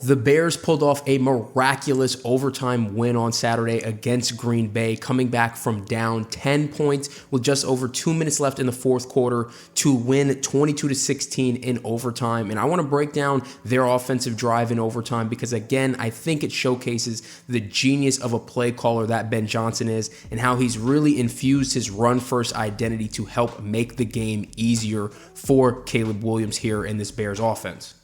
The Bears pulled off a miraculous overtime win on Saturday against Green Bay, coming back from down 10 points with just over 2 minutes left in the fourth quarter to win 22-16 in overtime. And I want to break down their offensive drive in overtime because, again, I think it showcases the genius of a play caller that Ben Johnson is and how he's really infused his run-first identity to help make the game easier for Caleb Williams here in this Bears offense.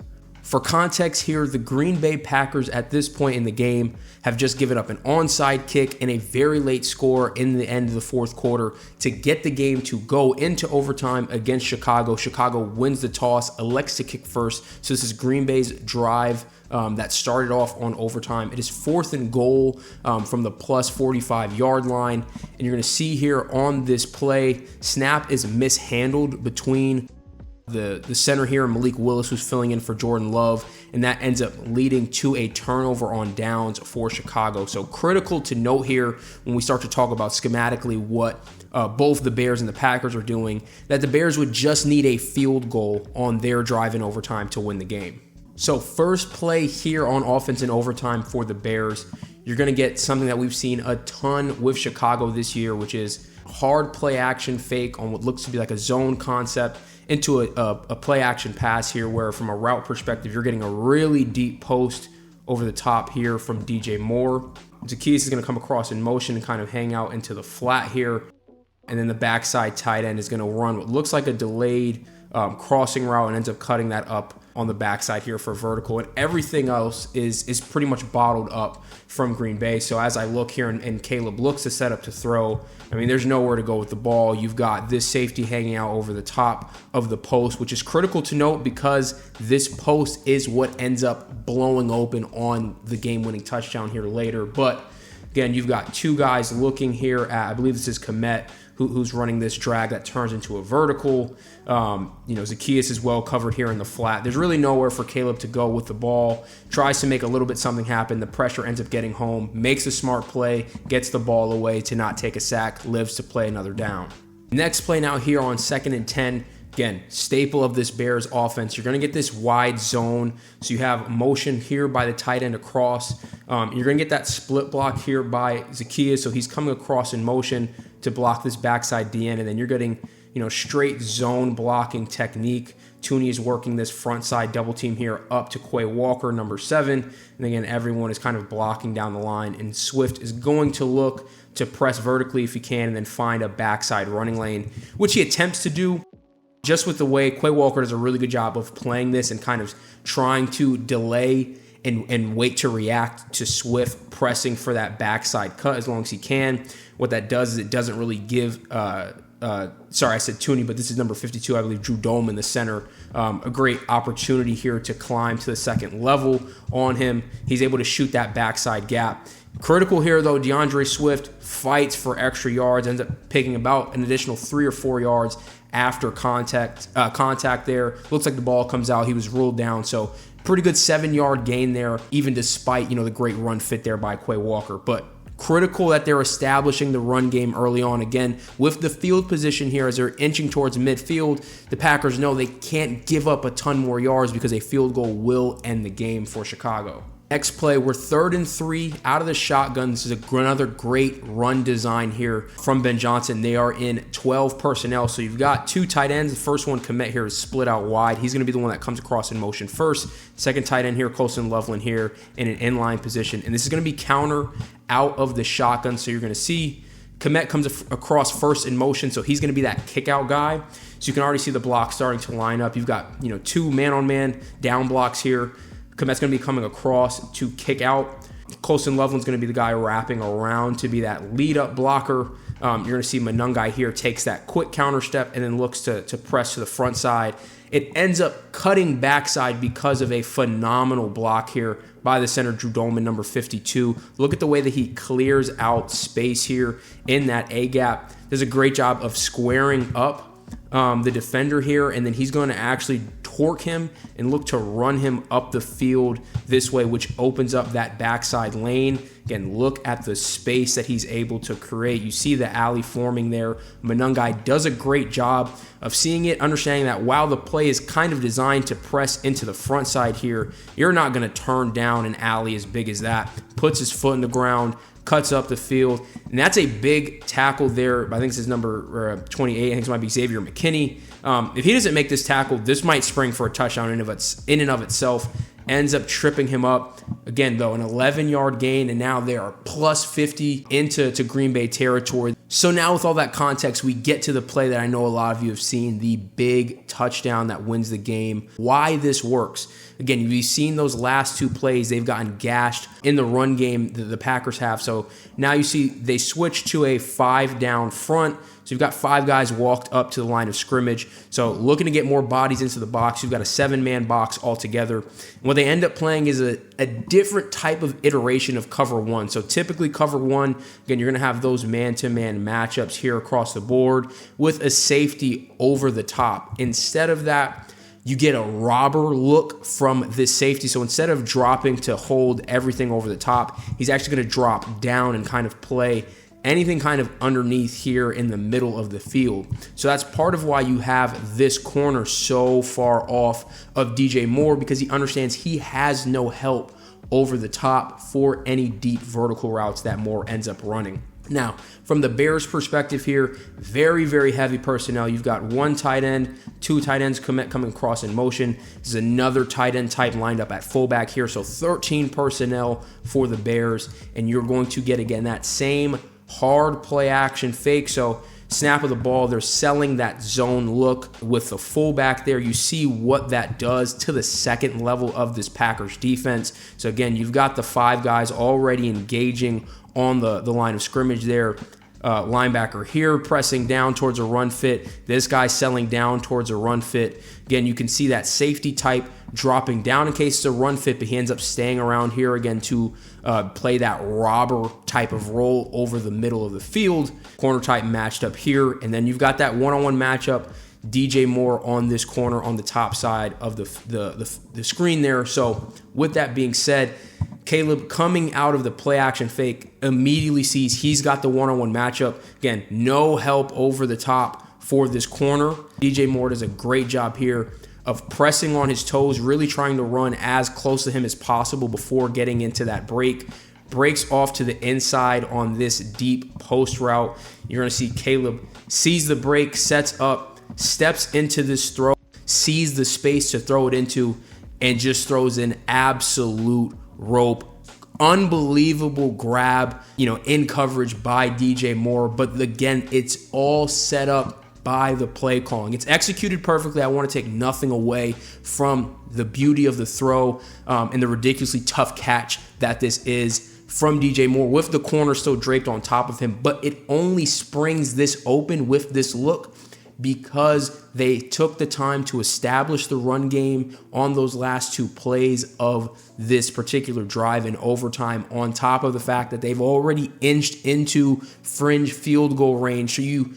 For context here, the Green Bay Packers at this point in the game have just given up an onside kick and a very late score in the end of the fourth quarter to get the game to go into overtime against Chicago. Chicago wins the toss, elects to kick first. So this is Green Bay's drive that started off on overtime. It is 4th and goal from the plus 45-yard line. And you're going to see here on this play, snap is mishandled between the center here, Malik Willis, who's filling in for Jordan Love, and that ends up leading to a turnover on downs for Chicago. So critical to note here when we start to talk about schematically what both the Bears and the Packers are doing, that the Bears would just need a field goal on their drive in overtime to win the game. So first play here on offense in overtime for the Bears, you're going to get something that we've seen a ton with Chicago this year, which is hard play action fake on what looks to be like a zone concept into a play action pass here, where from a route perspective, you're getting a really deep post over the top here from DJ Moore. Zaccheaus is going to come across in motion and kind of hang out into the flat here. And then the backside tight end is going to run what looks like a delayed crossing route and ends up cutting that up on the backside here for vertical. And everything else is pretty much bottled up from Green Bay. So as I look here and Caleb looks to set up to throw, I mean, there's nowhere to go with the ball. You've got this safety hanging out over the top of the post, which is critical to note because this post is what ends up blowing open on the game-winning touchdown here later. But again, you've got two guys looking here at, I believe this is Kmet, who's running this drag that turns into a vertical. Zaccheaus is well covered here in the flat. There's really nowhere for Caleb to go with the ball. Tries to make a little bit something happen. The pressure ends up getting home, makes a smart play, gets the ball away to not take a sack, lives to play another down. Next play now here on 2nd and 10. Again, staple of this Bears offense. You're going to get this wide zone. So you have motion here by the tight end across. You're going to get that split block here by Zaccheaus. So he's coming across in motion to block this backside DN. And then you're getting, straight zone blocking technique. Thuney is working this front side double team here up to Quay Walker, number 7. And again, everyone is kind of blocking down the line. And Swift is going to look to press vertically if he can and then find a backside running lane, which he attempts to do. Just with the way Quay Walker does a really good job of playing this and kind of trying to delay and wait to react to Swift pressing for that backside cut as long as he can. What that does is it doesn't really give, I said Thuney, but this is number 52, I believe, Drew Dome in the center. A great opportunity here to climb to the second level on him. He's able to shoot that backside gap. Critical here, though, DeAndre Swift fights for extra yards, ends up picking about an additional 3 or 4 yards after contact there. Looks like the ball comes out. He was ruled down, so pretty good 7-yard gain there, even despite, the great run fit there by Quay Walker. But critical that they're establishing the run game early on. Again, with the field position here as they're inching towards midfield, the Packers know they can't give up a ton more yards because a field goal will end the game for Chicago. Next play, we're 3rd and 3 out of the shotgun. This is another great run design here from Ben Johnson. They are in 12 personnel, so you've got 2 tight ends. The first one, Kmet, here is split out wide. He's going to be the one that comes across in motion first. Second tight end here, Colston Loveland here in an inline position. And this is going to be counter out of the shotgun, so you're going to see Kmet comes across first in motion, so he's going to be that kick-out guy. So you can already see the block starting to line up. You've got 2 man-on-man down blocks here. Kmet's going to be coming across to kick out. Colston Loveland's going to be the guy wrapping around to be that lead-up blocker. You're going to see Monangai here takes that quick counter step and then looks to press to the front side. It ends up cutting backside because of a phenomenal block here by the center, Drew Dolman, number 52. Look at the way that he clears out space here in that A-gap. Does a great job of squaring up the defender here, and then he's going to actually torque him and look to run him up the field this way, which opens up that backside lane. Again, look at the space that he's able to create. You see the alley forming there. Monangai does a great job of seeing it, understanding that while the play is kind of designed to press into the front side here, you're not going to turn down an alley as big as that. Puts his foot in the ground, cuts up the field, and that's a big tackle there. I think this is number 28. I think it might be Xavier McKinney. If he doesn't make this tackle, this might spring for a touchdown in and of itself. Ends up tripping him up. Again, though, an 11-yard gain, and now they are plus 50 into Green Bay territory. So now with all that context, we get to the play that I know a lot of you have seen, the big touchdown that wins the game. Why this works. Again, you've seen those last two plays. They've gotten gashed in the run game that the Packers have. So now you see they switch to a 5-down front. So you've got 5 guys walked up to the line of scrimmage. So looking to get more bodies into the box. You've got a 7-man box altogether. And what they end up playing is a different type of iteration of cover one. So typically cover one, again, you're going to have those man-to-man matchups here across the board with a safety over the top. Instead of that, you get a robber look from this safety. So instead of dropping to hold everything over the top, he's actually going to drop down and kind of play anything kind of underneath here in the middle of the field. So that's part of why you have this corner so far off of DJ Moore, because he understands he has no help over the top for any deep vertical routes that Moore ends up running. Now, from the Bears' perspective here, very, very heavy personnel. You've got 1 tight end, 2 tight ends coming across in motion. This is another tight end type lined up at fullback here. So 13 personnel for the Bears, and you're going to get, again, that same hard play action fake. So snap of the ball, they're selling that zone look with the fullback there. You see what that does to the second level of this Packers defense. So again, you've got the 5 guys already engaging on the line of scrimmage there. Linebacker here pressing down towards a run fit. This guy selling down towards a run fit. Again, you can see that safety type dropping down in case it's a run fit, but he ends up staying around here again to play that robber type of role over the middle of the field. Corner type matched up here, and then you've got that one-on-one matchup. DJ Moore on this corner on the top side of the screen there. So with that being said, Caleb, coming out of the play action fake, immediately sees he's got the one-on-one matchup. Again, no help over the top for this corner. DJ Moore does a great job here of pressing on his toes, really trying to run as close to him as possible before getting into that break. Breaks off to the inside on this deep post route. You're going to see Caleb sees the break, sets up, steps into this throw, sees the space to throw it into, and just throws an absolute rope. Unbelievable grab, in coverage by DJ Moore. But again, it's all set up by the play calling. It's executed perfectly. I want to take nothing away from the beauty of the throw and the ridiculously tough catch that this is from DJ Moore with the corner still draped on top of him. But it only springs this open with this look because they took the time to establish the run game on those last 2 plays of this particular drive in overtime, on top of the fact that they've already inched into fringe field goal range. So you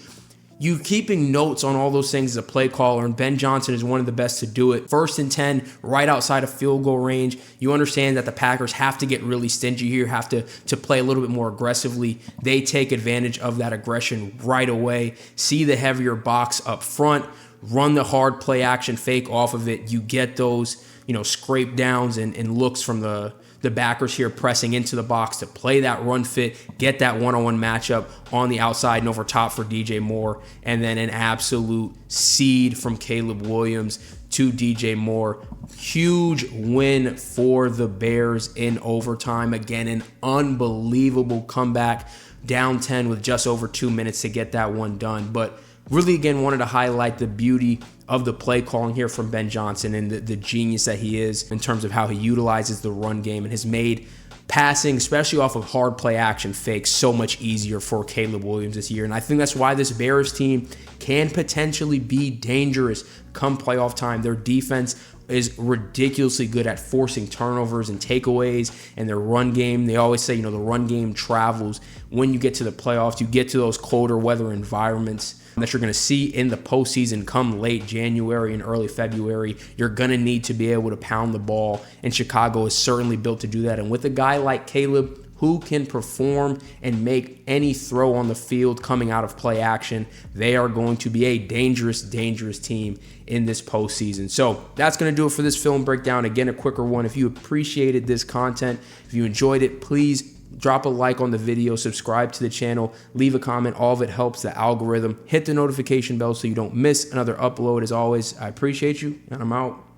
keeping notes on all those things as a play caller, and Ben Johnson is one of the best to do it. 1st and 10, right outside of field goal range. You understand that the Packers have to get really stingy here, have to play a little bit more aggressively. They take advantage of that aggression right away. See the heavier box up front, run the hard play action fake off of it. You get those, scrape downs and looks from the backers here pressing into the box to play that run fit, get that one-on-one matchup on the outside and over top for DJ Moore, and then an absolute seed from Caleb Williams to DJ Moore. Huge win for the Bears in overtime. Again, an unbelievable comeback, down 10 with just over 2 minutes to get that one done. But really, again, wanted to highlight the beauty of the play calling here from Ben Johnson and the genius that he is in terms of how he utilizes the run game and has made passing, especially off of hard play action fakes, so much easier for Caleb Williams this year. And I think that's why this Bears team can potentially be dangerous come playoff time. Their defense is ridiculously good at forcing turnovers and takeaways, and their run game. They always say, the run game travels. When you get to the playoffs, you get to those colder weather environments that you're going to see in the postseason come late January and early February. You're going to need to be able to pound the ball, and Chicago is certainly built to do that. And with a guy like Caleb, who can perform and make any throw on the field coming out of play action, they are going to be a dangerous, dangerous team in this postseason. So that's going to do it for this film breakdown. Again, a quicker one. If you appreciated this content, if you enjoyed it, please drop a like on the video, subscribe to the channel, leave a comment. All of it helps the algorithm. Hit the notification bell so you don't miss another upload. As always, I appreciate you, and I'm out.